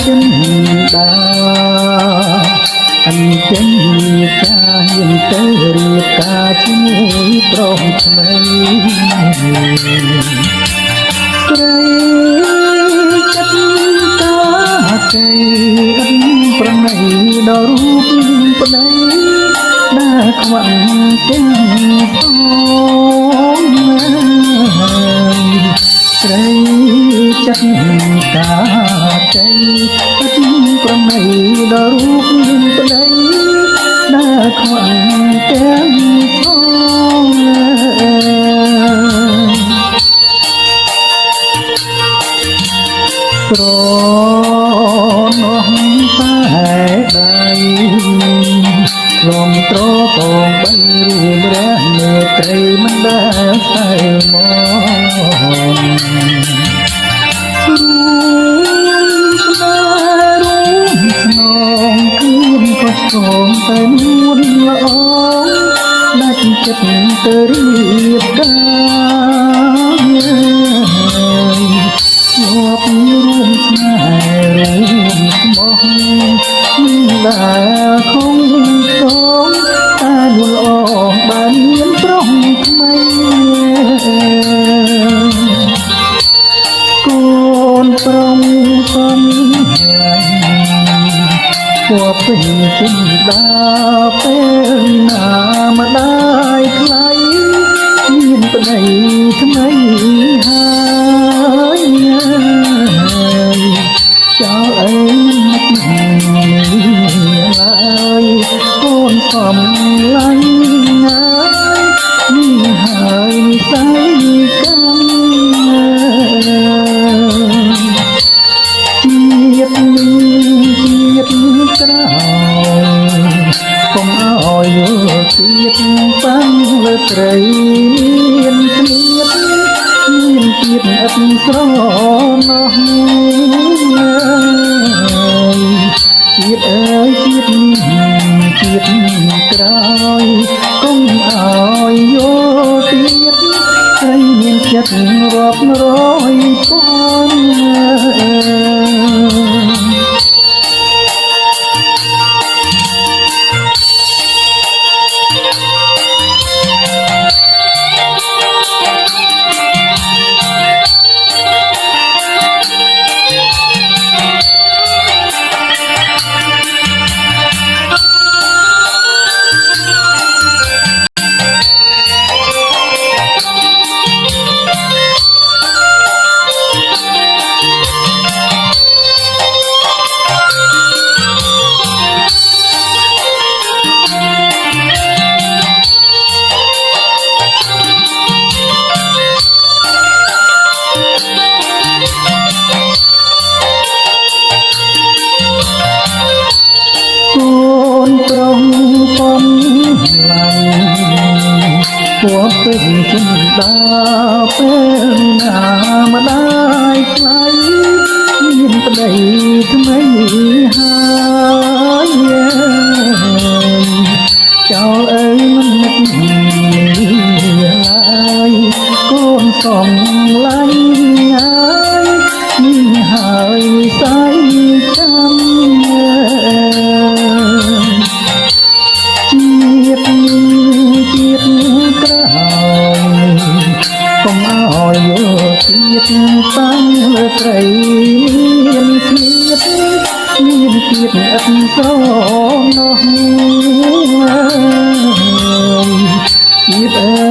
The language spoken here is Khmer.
ចិនដាអញ្ចឹងចាហ៊ានទៅរៀបការជាមួយប្រុសថ្មីស្រីចិត្តតាใจប្រណីដល់រូបប្តីដែលខ្វាក់ទាំងផងស្រីចិត្តតាใจប្រណីដល់រូបប្តីដែលខ្វាក់ទាំងផងស្រនោះតែដៃលំត្រកងបីរួមរះមេត្រីមិនដែលហើយមករួមស្នេហ៍រួមស្នងគឺក៏ស្គមតែនួនល្អដាច់ចិត្តទៅរៀបការជាប់រួមស្នេហ៍រួមស្មោះមានដែលខំកងតែនួនល្អបានមានប្រុសថ្មីកូនប្រុងសំព្រោះពេញចិនដាពេលណាម្ដាយថ្លៃមានប្តីថ្មីហើយចោលអីឡើយកូនសំឡាញ់ណាយនេះហើយនិស័យជាតិនេះជាតិក្រោយកុំឲ្យយល់ជាតិតាំងលើត្រីមានជាតិឥតស្រណោះជាតិអើយជាតិក្រោយកុំឲ្យយល់ទៀតត្រីមានចិត្តរាប់រយពាន់ត្រង់សំឡាញ់ព្រោះពេញចិនដាពេលណាម្ដាយថ្លៃមានប្តីថ្មីហើយចោលអើយមិនឡើយកូនសំឡាញ់ហើយនេះហើយស័យចាំជាតិក្រោយកុំឲ្យយល់ជាតិតាំងលើត្រីមានជាតិឥតស្រណោះជាតិ